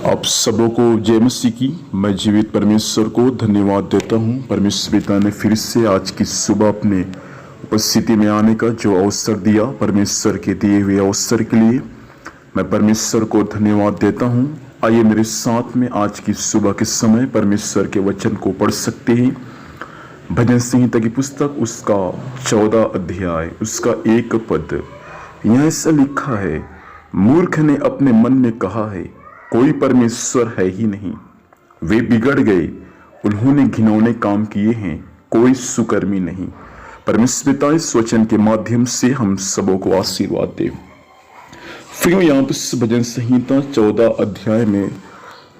आप सबों को जय मसीह की। मैं जीवित परमेश्वर को धन्यवाद देता हूं। परमेश्वर पिता ने फिर से आज की सुबह अपने उपस्थिति में आने का जो अवसर दिया, परमेश्वर के दिए हुए अवसर के लिए मैं परमेश्वर को धन्यवाद देता हूं। आइए मेरे साथ में आज की सुबह के समय परमेश्वर के वचन को पढ़ सकते हैं। भजन संहिता की पुस्तक उसका 14 अध्याय उसका 1 पद, यहाँ ऐसा लिखा है, मूर्ख ने अपने मन में कहा है कोई परमेश्वर है ही नहीं। वे बिगड़ गए, उन्होंने घिनौने काम किए हैं, कोई सुकर्मी नहीं। परमेश्वर पिता इस वचन के माध्यम से हम सबों को आशीर्वाद दे। फिर यहाँ पर भजन संहिता 14 अध्याय में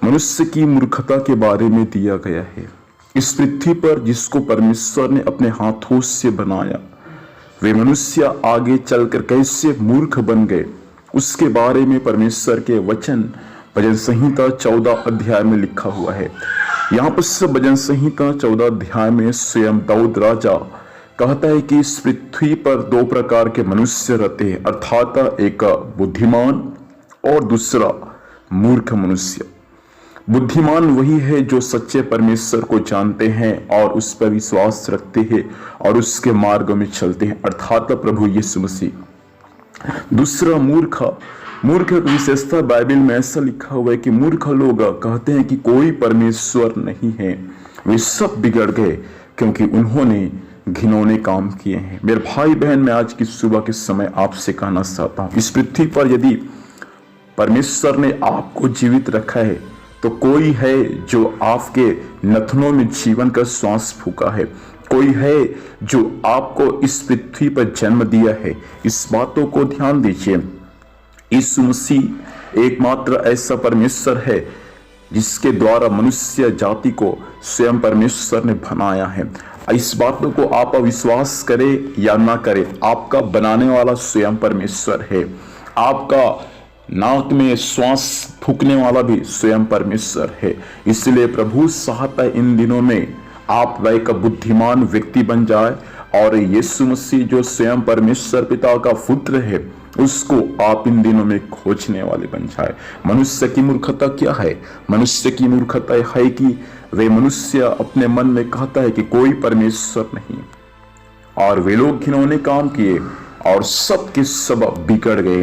मनुष्य की मूर्खता के बारे में दिया गया है। इस पृथ्वी पर जिसको परमेश्वर ने अपने हाथों से बनाया, वे मनुष्य आगे चलकर कैसे मूर्ख बन गए, उसके बारे में परमेश्वर के वचन भजन संहिता 14 अध्याय में लिखा हुआ है। यहाँ पर भजन संहिता 14 अध्याय में स्वयं दाऊद राजा कहता है कि इस पृथ्वी पर 2 प्रकार के मनुष्य रहते हैं, अर्थात एक बुद्धिमान और दूसरा मूर्ख मनुष्य। बुद्धिमान वही है जो सच्चे परमेश्वर को जानते हैं और उस पर विश्वास रखते हैं और उसके मार्ग में चलते हैं, अर्थात प्रभु यीशु मसीह। दूसरा मूर्ख की विशेषता बाइबल में ऐसा लिखा हुआ है कि मूर्ख लोग कहते हैं कि कोई परमेश्वर नहीं है। वे सब बिगड़ गए क्योंकि उन्होंने घिनौने काम किए हैं। मेरे भाई बहन, मैं आज की सुबह के समय आपसे कहना चाहता हूं, इस पृथ्वी पर यदि परमेश्वर ने आपको जीवित रखा है तो कोई है जो आपके नथनों में जीवन का श्वास फूका है, कोई है जो आपको इस पृथ्वी पर जन्म दिया है। इस बातों को ध्यान दीजिए। यीशु मसीह एकमात्र ऐसा परमेश्वर है जिसके द्वारा मनुष्य जाति को स्वयं परमेश्वर ने बनाया है। इस बातों को आप विश्वास करें या ना करें, आपका बनाने वाला स्वयं परमेश्वर है। आपका नाक में श्वास फूकने वाला भी स्वयं परमेश्वर है। इसलिए प्रभु चाहता है इन दिनों में आप एक बुद्धिमान व्यक्ति बन जाए और यीशु मसीह जो स्वयं परमेश्वर पिता का पुत्र है उसको आप इन दिनों में खोजने वाले बन जाए। मनुष्य की मूर्खता क्या है? मनुष्य की मूर्खता है कि वे मनुष्य अपने मन में कहता है कि कोई परमेश्वर नहीं, और वे लोग घिनौने काम किए और सब के सब बिगड़ गए।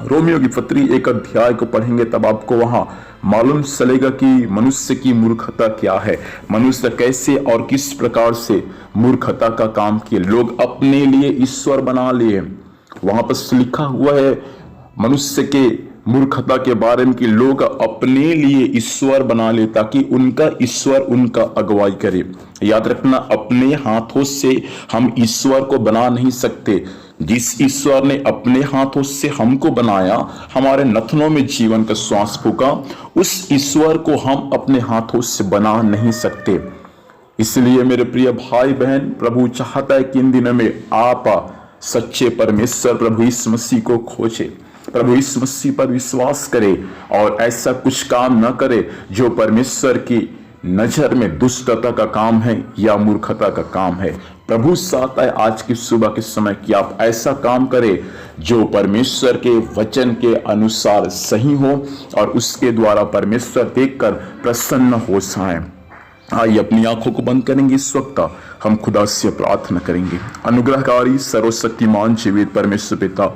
रोमियो की पत्री 1 अध्याय को पढ़ेंगे तब आपको वहां मालूम चलेगा कि मनुष्य की मूर्खता क्या है, मनुष्य कैसे और किस प्रकार से मूर्खता का काम किए। लोग अपने लिए ईश्वर बना लिए। वहां पर लिखा हुआ है मनुष्य के मूर्खता के बारे में कि लोग अपने लिए ईश्वर बना ले ताकि उनका ईश्वर उनका अगुवाई करे। याद रखना, अपने हाथों से हम ईश्वर को बना नहीं सकते। जिस ईश्वर ने अपने हाथों से हमको बनाया, हमारे नथनों में जीवन का श्वास फूका, उस ईश्वर को हम अपने हाथों से बना नहीं सकते। इसलिए मेरे प्रिय भाई बहन, प्रभु चाहता है कि इन दिनों में आप सच्चे परमेश्वर प्रभु यीशु मसीह को खोजे, प्रभु यीशु मसीह पर विश्वास करे और ऐसा कुछ काम न करे जो परमेश्वर की नजर में दुष्टता का काम है या मूर्खता का काम है। प्रभु चाहता है आज की सुबह के समय कि आप ऐसा काम करें जो परमेश्वर के वचन के अनुसार सही हो और उसके द्वारा परमेश्वर देखकर प्रसन्न हो जाए। आइए अपनी आंखों को बंद करेंगे। इस वक्त हम खुदा से प्रार्थना करेंगे। अनुग्रहकारी सर्वशक्तिमान जीवित परमेश्वर पिता,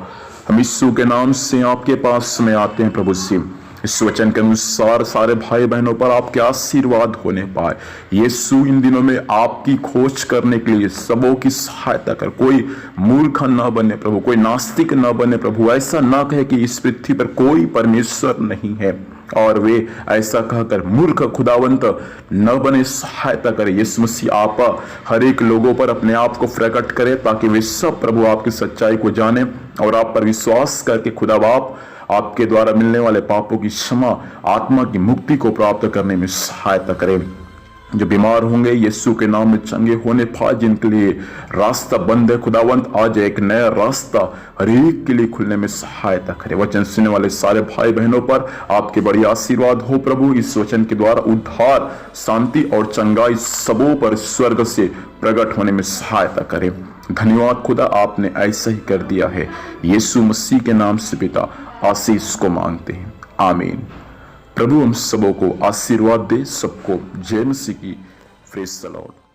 हम यीशु के नाम से आपके पास में आते हैं प्रभु से। इस वचन के अनुसार सारे भाई बहनों पर आपके आशीर्वाद होने पाए। यीशु इन दिनों में आपकी खोज करने के लिए सबों की सहायता कर। कोई मूर्ख न बने प्रभु, कोई नास्तिक न बने प्रभु, ऐसा ना कहे कि इस पृथ्वी पर कोई परमेश्वर नहीं है और वे ऐसा कहकर मूर्ख खुदावंत न बने। सहायता करे यीशु मसीह, आप हर एक लोगों पर अपने आप को प्रकट करें ताकि वे सब प्रभु आपकी सच्चाई को जाने और आप पर विश्वास करके खुदा बाप आपके द्वारा मिलने वाले पापों की क्षमा, आत्मा की मुक्ति को प्राप्त करने में सहायता करें। जो बीमार होंगे यीशु के नाम में चंगे होने पाए, जिनके लिए रास्ता बंद है खुदावंत, आज एक नया रास्ता हर एक के लिए खुलने में सहायता करे। वचन सुनने वाले सारे भाई बहनों पर आपके बड़ी आशीर्वाद हो प्रभु। इस वचन के द्वारा उद्धार, शांति और चंगाई सबों पर स्वर्ग से प्रकट होने में सहायता करे। धन्यवाद खुदा, आपने ऐसा ही कर दिया है। यीशु मसीह के नाम से पिता आशीष को मांगते हैं, आमीन। प्रभु हम सबों को आशीर्वाद दे। सबको जय मसीह की। Praise the Lord.